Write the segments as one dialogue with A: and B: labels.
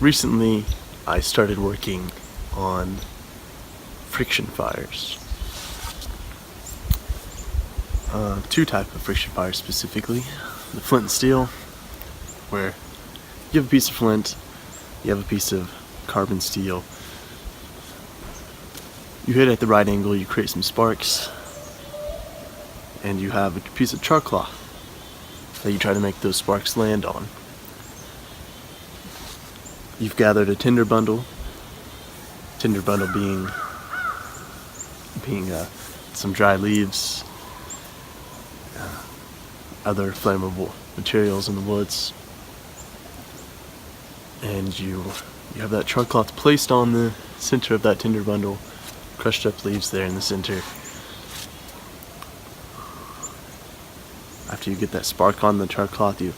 A: Recently, I started working on friction fires. Two types of friction fires specifically. The flint and steel, where you have a piece of flint, you have a piece of carbon steel. You hit it at the right angle, you create some sparks, and you have a piece of char cloth that you try to make those sparks land on. You've gathered a tinder bundle being some dry leaves, other flammable materials in the woods, and you have that char cloth placed on the center of that tinder bundle, crushed up leaves there in the center. After you get that spark on the char cloth, you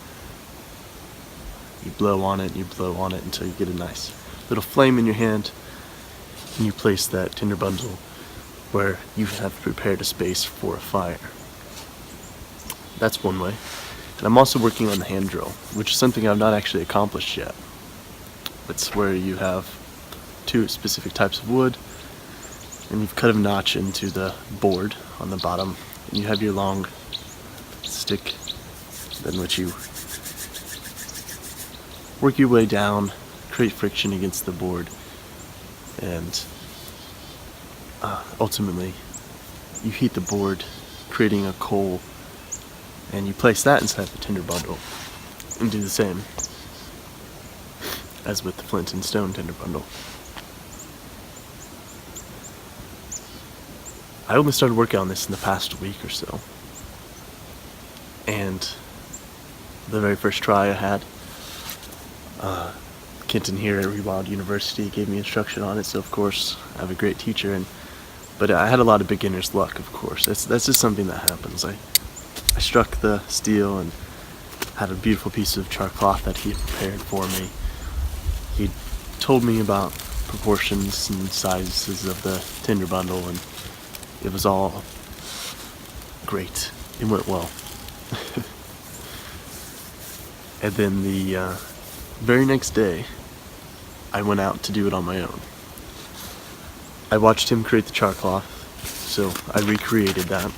A: blow on it until you get a nice little flame in your hand, and you place that tinder bundle where you have prepared a space for a fire. That's one way. And I'm also working on the hand drill, which is something I've not actually accomplished yet. It's where you have two specific types of wood, and you've cut a notch into the board on the bottom, and you have your long stick, then which you work your way down, create friction against the board, and ultimately you heat the board, creating a coal, and you place that inside the tinder bundle, and do the same as with the flint and stone tinder bundle. I only started working on this in the past week or so, and the very first try I had, Kenton here at Rewild University gave me instruction on it, so of course I have a great teacher, but I had a lot of beginner's luck, of course. That's just something that happens. I struck the steel and had a beautiful piece of char cloth that he had prepared for me. He told me about proportions and sizes of the tinder bundle, and it was all great. It went well. And then the very next day, I went out to do it on my own. I watched him create the char cloth, so I recreated that.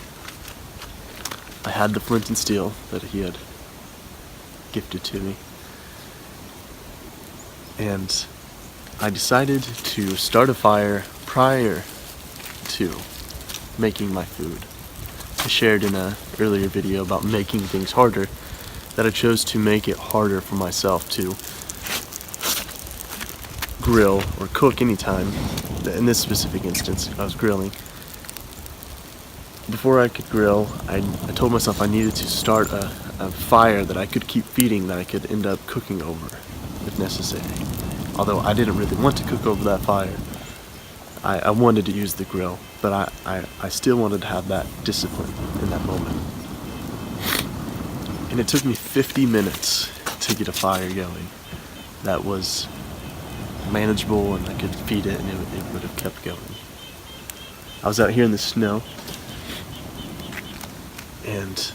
A: I had the flint and steel that he had gifted to me, and I decided to start a fire prior to making my food. I shared in an earlier video about making things harder, that I chose to make it harder for myself to grill or cook anytime. In this specific instance, I was grilling. Before I could grill, I told myself I needed to start a fire that I could keep feeding, that I could end up cooking over if necessary. Although I didn't really want to cook over that fire. I wanted to use the grill, but I still wanted to have that discipline in that moment. And it took me 50 minutes to get a fire going that was manageable, and I could feed it and it would have kept going. I was out here in the snow, and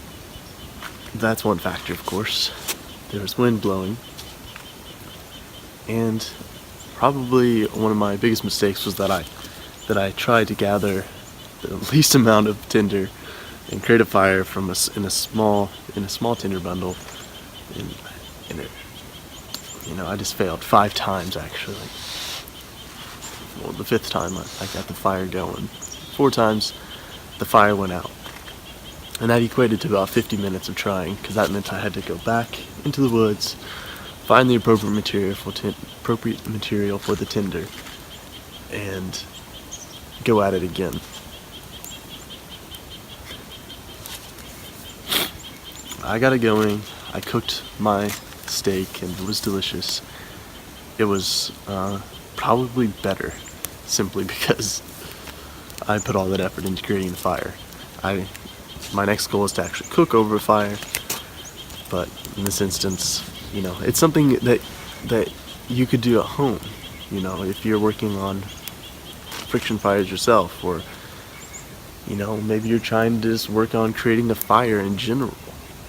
A: that's one factor, of course. There was wind blowing, and probably one of my biggest mistakes was that I tried to gather the least amount of tinder and create a fire from in a small tinder bundle, and it, I just failed 5 times actually. Well, the 5th time I got the fire going. 4 times the fire went out, and that equated to about 50 minutes of trying, because that meant I had to go back into the woods, find the appropriate material for the tinder, and go at it again. I got it going. I cooked my steak, and it was delicious. It was probably better, simply because I put all that effort into creating the fire. My next goal is to actually cook over a fire, but in this instance, it's something that you could do at home. If you're working on friction fires yourself, or maybe you're trying to just work on creating a fire in general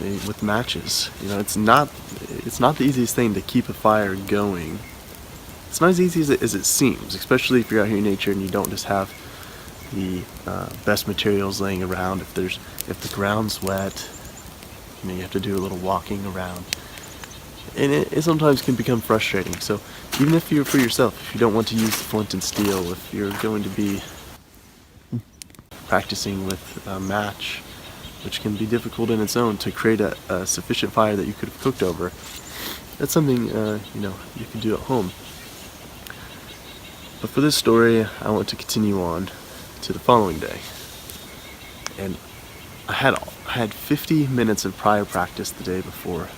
A: with matches. It's not the easiest thing to keep a fire going it's not as easy as it seems, especially if you're out here in nature and you don't just have the best materials laying around. If the ground's wet, you have to do a little walking around, and it sometimes can become frustrating. So even if you're for yourself, if you don't want to use the flint and steel, if you're going to be practicing with a match, which can be difficult in its own to create a sufficient fire that you could have cooked over, that's something you can do at home. But for this story, I want to continue on to the following day, and I had 50 minutes of prior practice the day before.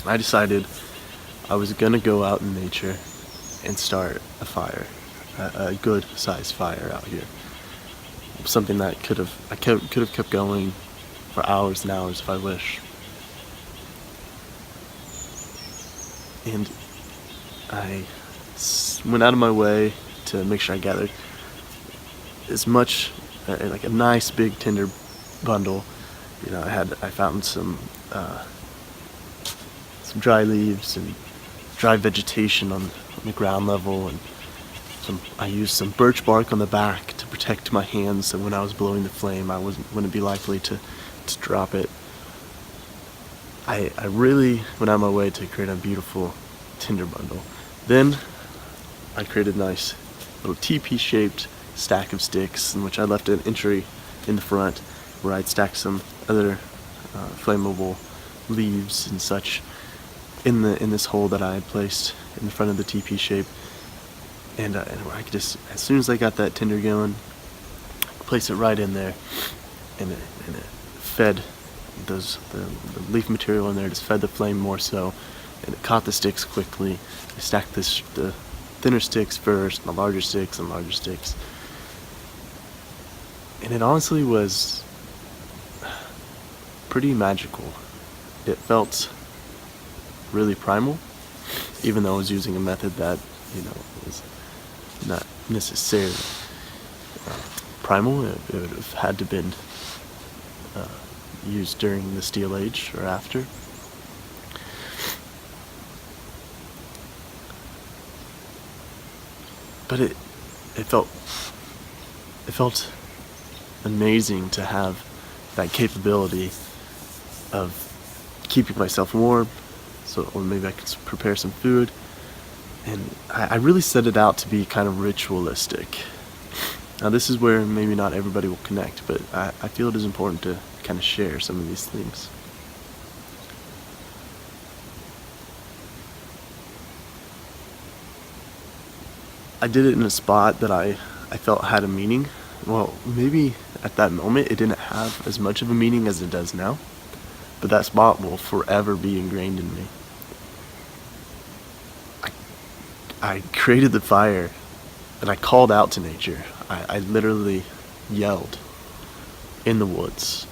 A: I decided I was gonna go out in nature and start a fire, a good sized fire out here. Something that could have kept going for hours and hours if I wish. And I went out of my way to make sure I gathered as much, like a nice big tinder bundle. I found some dry leaves and dry vegetation on the ground level, and I used some birch bark on the back to protect my hands, so when I was blowing the flame, I wouldn't be likely to drop it. I really went out of my way to create a beautiful tinder bundle. Then I created a nice little teepee-shaped stack of sticks, in which I left an entry in the front where I'd stacked some other flammable leaves and such in this hole that I had placed in the front of the teepee shape. And I could just, as soon as I got that tinder going, place it right in there, and it fed the leaf material in there, just fed the flame more so, and it caught the sticks quickly. I stacked the thinner sticks first, and the larger sticks, and it honestly was pretty magical. It felt really primal, even though I was using a method that was not necessarily primal. It would have had to been used during the Steel Age or after. But it felt amazing to have that capability of keeping myself warm, or maybe I could prepare some food. And I really set it out to be kind of ritualistic. Now this is where maybe not everybody will connect, but I feel it is important to kind of share some of these things. I did it in a spot that I felt had a meaning. Well, maybe at that moment it didn't have as much of a meaning as it does now, but that spot will forever be ingrained in me. I created the fire, and I called out to nature. I literally yelled in the woods.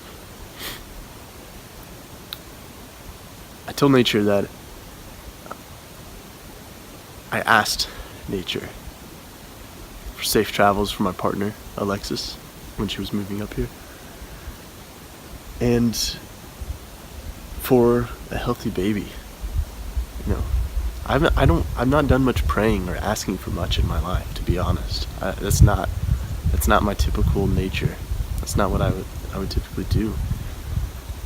A: I told nature that I asked nature for safe travels for my partner, Alexis, when she was moving up here, and for a healthy baby. I've not done much praying or asking for much in my life, to be honest. That's not my typical nature. That's not what I would typically do.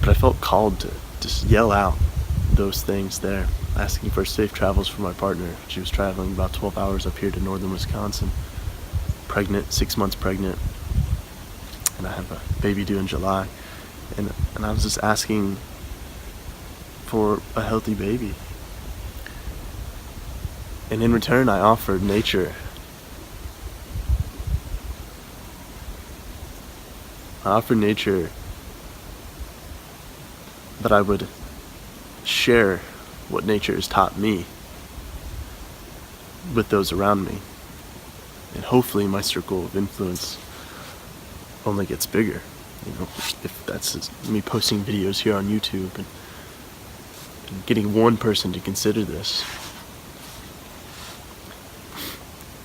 A: But I felt called to just yell out those things there, asking for safe travels for my partner. She was traveling about 12 hours up here to northern Wisconsin, pregnant, 6 months pregnant, and I have a baby due in July. And I was just asking for a healthy baby. And in return, I offered nature. That I would share what nature has taught me with those around me. And hopefully my circle of influence only gets bigger. If that's me posting videos here on YouTube and getting one person to consider this.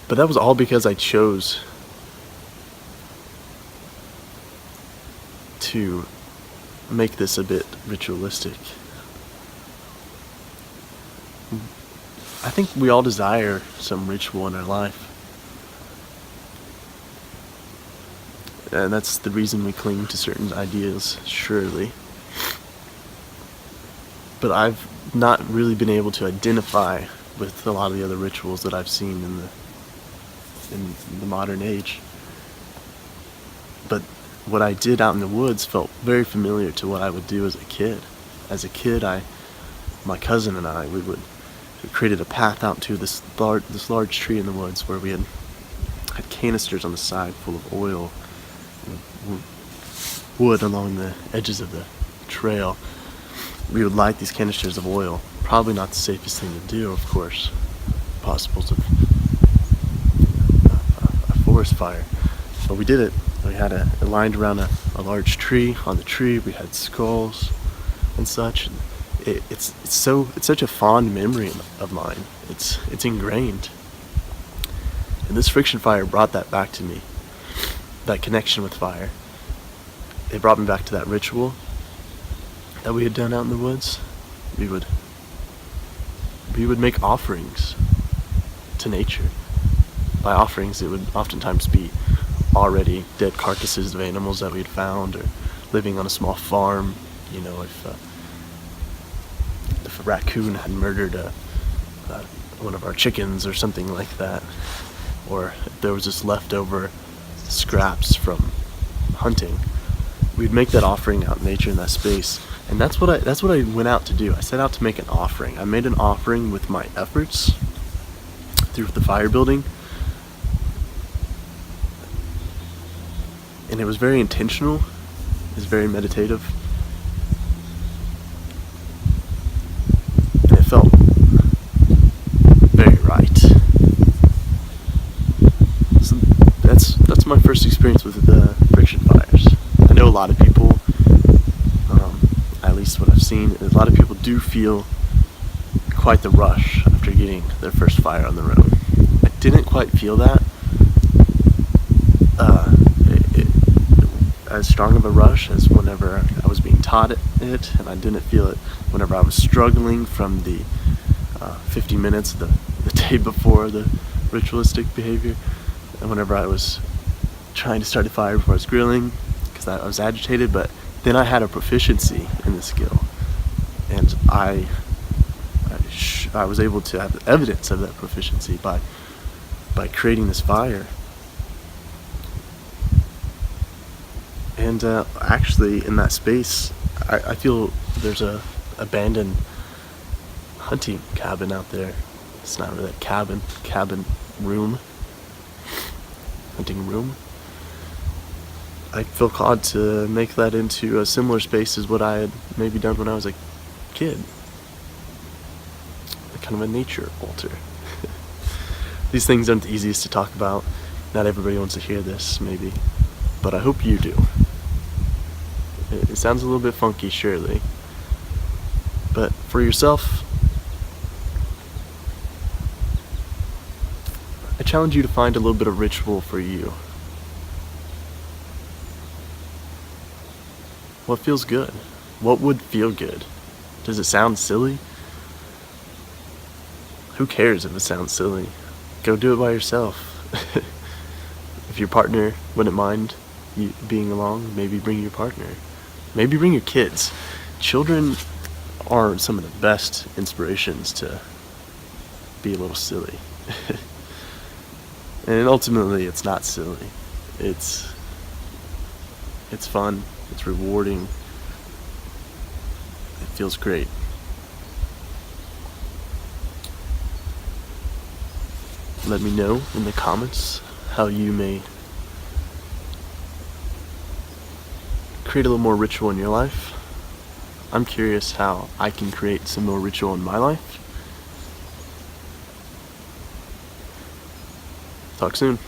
A: But that was all because I chose to make this a bit ritualistic. I think we all desire some ritual in our life. And that's the reason we cling to certain ideas, surely. But I've not really been able to identify with a lot of the other rituals that I've seen in the modern age. But what I did out in the woods felt very familiar to what I would do as a kid. As a kid, my cousin and I, we created a path out to this large tree in the woods where we had canisters on the side full of oil and wood along the edges of the trail. We would light these canisters of oil. Probably not the safest thing to do, of course. Possibles of a forest fire. But we did it. We had it lined around a large tree. On the tree we had skulls and such. And it's such a fond memory of mine. It's ingrained. And this friction fire brought that back to me. That connection with fire. It brought me back to that ritual that we had done out in the woods. We would make offerings to nature. By offerings, it would oftentimes be already dead carcasses of animals that we had found, or living on a small farm. You know, if a raccoon had murdered one of our chickens or something like that, or if there was just leftover scraps from hunting, we'd make that offering out in nature in that space. And that's what I went out to do. I set out to make an offering. I made an offering with my efforts through the fire building. And it was very intentional. It was very meditative. And it felt very right. So that's my first experience with the friction fires. I know a lot of people, at least what I've seen, a lot of people do feel quite the rush after getting their first fire on their own. I didn't quite feel that. As strong of a rush as whenever I was being taught it, and I didn't feel it whenever I was struggling from the 50 minutes the day before the ritualistic behavior, and whenever I was trying to start a fire before I was grilling, because I was agitated. But then I had a proficiency in the skill, and I was able to have evidence of that proficiency by creating this fire. And actually, in that space, I feel there's a abandoned hunting cabin out there. It's not really a cabin room, hunting room. I feel called to make that into a similar space as what I had maybe done when I was a kid. Kind of a nature altar. These things aren't the easiest to talk about. Not everybody wants to hear this, maybe. But I hope you do. It sounds a little bit funky, surely. But for yourself, I challenge you to find a little bit of ritual for you. What feels good? What would feel good? Does it sound silly? Who cares if it sounds silly? Go do it by yourself. If your partner wouldn't mind you being along, maybe bring your partner. Maybe bring your kids. Children are some of the best inspirations to be a little silly. And ultimately, it's not silly. It's fun. It's rewarding. It feels great. Let me know in the comments how you may create a little more ritual in your life. I'm curious how I can create some more ritual in my life. Talk soon.